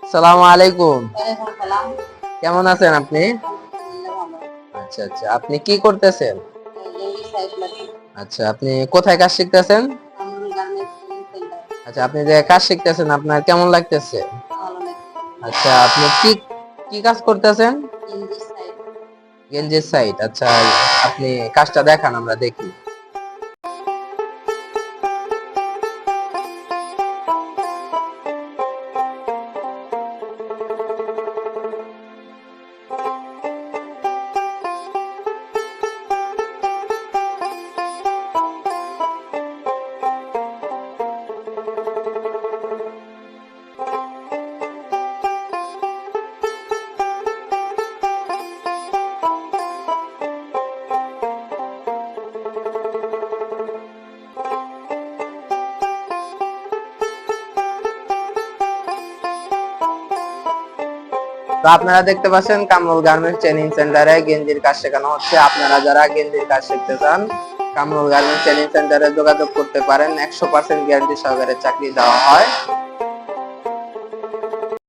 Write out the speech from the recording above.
আসসালামু আলাইকুম। ওয়ালাইকুম সালাম। কেমন আছেন আপনি? আলহামদুলিল্লাহ ভালো। আচ্ছা, আচ্ছা। আপনি কি করতেছেন? লেডিস সাইড লাগে। আচ্ছা, আপনি কোথায় কাজ শিখতেছেন? Kamrul garments training centre. আচ্ছা, আপনি যে কাজ শিখতেছেন আপনার কেমন লাগতেছে? ভালো লাগছে। আচ্ছা, আপনি কি কি কাজ করতেছেন? গেঞ্জির সাইড। গেঞ্জির সাইড। আচ্ছা, আপনি কাজটা দেখান আমরা দেখি। তো আপনারা দেখতে পাচ্ছেন কামরুল গার্মেন্টস ট্রেনিং সেন্টারে গেঞ্জির কাজ শেখানো হচ্ছে। আপনারা যারা গেঞ্জির কাজ শিখতে চান কামরুল গার্মেন্টস ট্রেনিং সেন্টারে যোগাযোগ করতে পারেন। 100% গ্যারান্টি সহকারে চাকরি দেওয়া হয়।